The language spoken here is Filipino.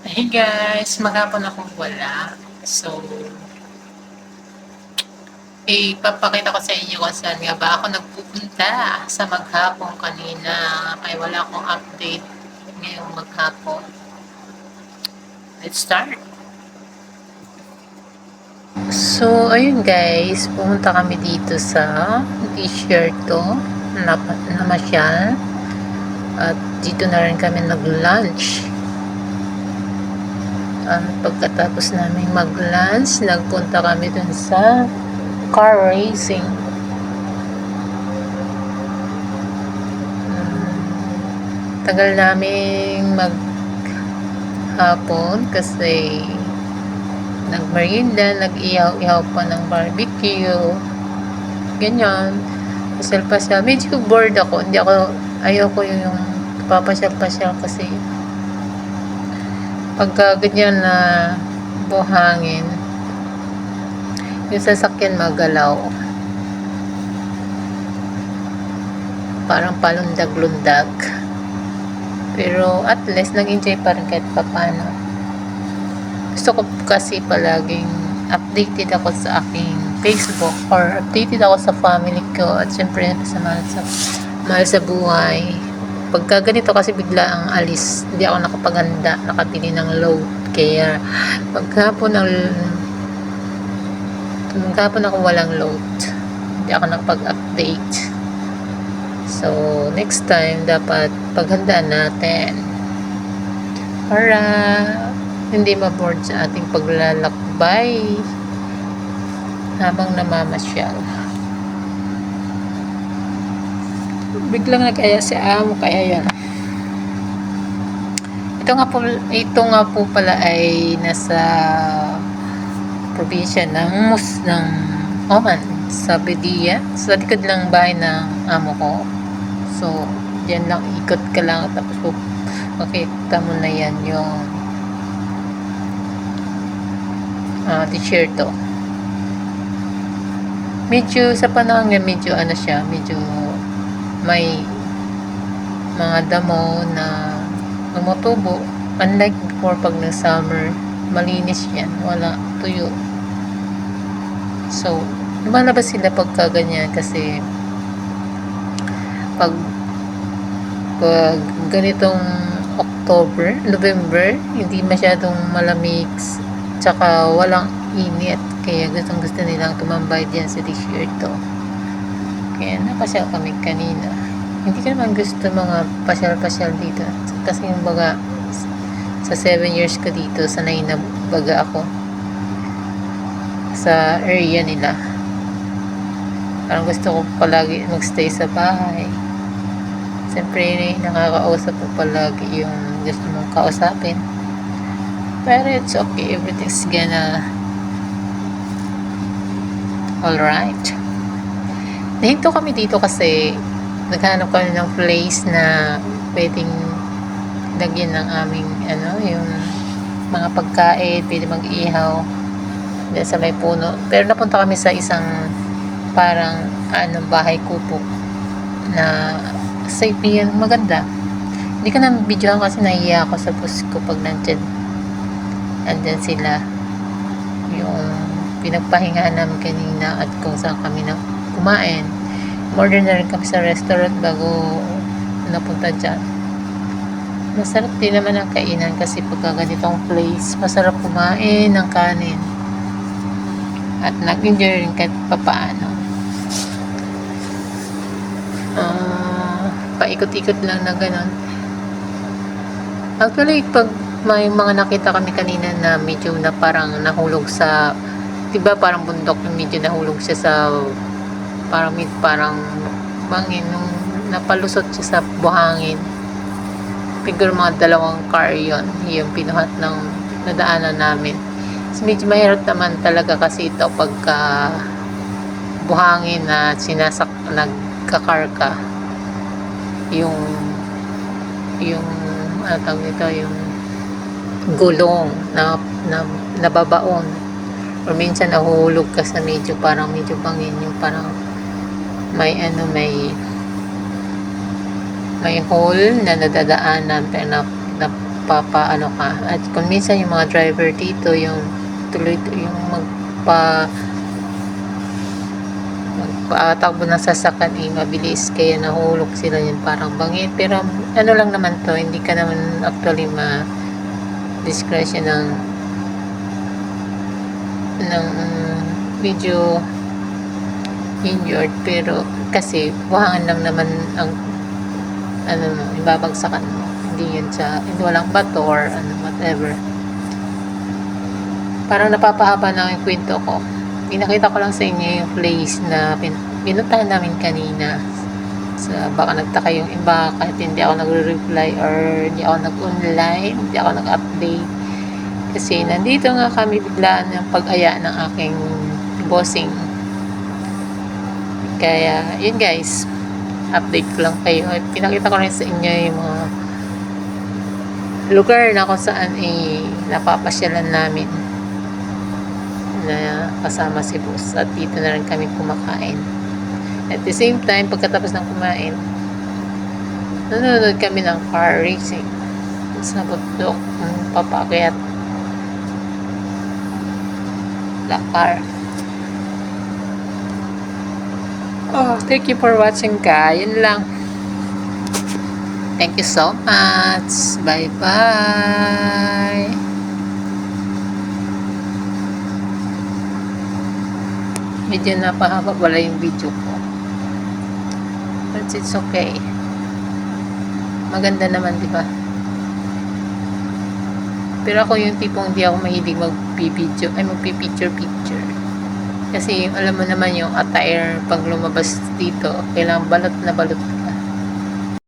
Hey guys, maghapon akong wala. So, ipapakita ko sa inyo kung saan nga ba ako nagpupunta sa maghapon kanina. Ay wala akong update ngayong maghapon. Let's start. So, ayun guys, pumunta kami dito sa t-shirt to na masyal. At dito na rin kami nag-lunch. Pagkatapos namin mag-lunch, nagpunta kami dun sa car racing. Tagal naming maghapon kasi nagmerienda, nag-ihaw-ihaw pa ng barbecue. Ganyan. Pasyal-pasyal. Medyo bored ako. Ayoko yung papasyal-pasyal kasi pagka ganyan na buhangin, yung sasakyan magalaw. Parang palundag-lundag. Pero at least nag-enjoy pa rin kahit papano. Gusto ko kasi palaging updated ako sa aking Facebook or updated ako sa family ko at syempre sa mahal sa buhay. Pagka ganito kasi bigla ang alis, hindi ako nakapaganda, nakabili ng load. Kaya maghapon ako walang load. Hindi ako nakapag-update. So, next time, dapat paghandaan natin para hindi ma-board sa ating paglalakbay habang namamasyal. Biglang nag-aya si amo, kaya yan. Ito nga po pala ay nasa probinsya ng Oman, sa Bedia, sa likod lang bahay ng amo ko. So, dyan lang, ikot ka lang, tapos makita mo na yan yung t-shirt to. Medyo, sa panahon nga, medyo may mga damo na tumutubo. Unlike before, pag summer, malinis yan, wala tuyo. So, lumalabas sila pagka ganyan kasi pag ganitong October, November, hindi masyadong malamig tsaka walang init, kaya gusto nilang tumambay diyan sa t-shirt to. Kaya napasyal kami kanina. Hindi ko naman gusto mga pasyal-pasyal dito kasi yung baga sa 7 years ko dito, sanay na baga ako sa area nila. Parang gusto ko palagi magstay sa bahay. Siyempre, nakakausap ko palagi yung gusto mong kausapin. Pero it's okay. Everything's gonna alright. Nahinto kami dito kasi naghanap kami ng place na pwedeng lagyan ng aming yung mga pagkain, pwede mag-ihaw dyan sa may puno. Pero napunta kami sa isang parang bahay kupo na safe yan, maganda. Hindi ko na videohan kasi nahiya ako sa bus ko pag andyan sila. Yung pinagpahingahan namin kanina at kung saan kami na kumain. Order na rin kami sa restaurant bago napunta dyan. Masarap din naman ang kainan kasi pagka ganitong place, masarap kumain ng kanin. At nag-enjoy rin kahit papaano. Paikot-ikot lang na gano'n. Actually, pag may mga nakita kami kanina na medyo na parang nahulog sa, diba parang bundok, medyo nahulog siya sa parang bangin, nung napalusot siya sa buhangin. Siguro mga 2 car yon yung pinuhat ng nadaanan namin. So, medyo mahirap naman talaga kasi ito pagka buhangin na nagka-car ka. Yung tawag ito, yung gulong na nababaon or minsan nahuhulog ka sa medyo bangin, yung parang may hole na nadadaanan pero magpapaano ka. At kung minsan yung mga driver dito, yung tuloy yung magpatakbo ng sasakyan mabilis, kaya nahulog sila yun, parang bangin. Pero ano lang naman to, hindi ka naman actually disgrasya ng medyo injured, pero kasi buhangan lang naman ang ano mo, ibabagsakan mo, hindi yun hindi walang bato or ano, whatever. Parang napapahaba na yung kwento ko. Pinakita ko lang sa inyo yung place na pinuntahan namin kanina. Baka nagtaka yung iba kahit hindi ako nagre-reply or hindi ako nag-online, hindi ako nag-update. Kasi nandito nga kami biglaan ng pag-aya ng aking bossing. Kaya, yun guys, update ko lang kayo. At pinakita ko rin sa inyo yung mga lugar na kung saan napapasyalan namin na kasama si boss. At dito na rin kami kumakain. At the same time, pagkatapos ng kumain, nanonood kami ng car racing sa bundok, papakyat Dakar. Oh, thank you for watching guys. Yun lang. Thank you so much. Bye-bye. Medyo napahaba wala yung video ko. But it's okay. Maganda naman, di ba? Pero ako yung tipong hindi ako mahilig magpipicture. Kasi alam mo naman yung attire pag lumabas dito, kailangan balot na balot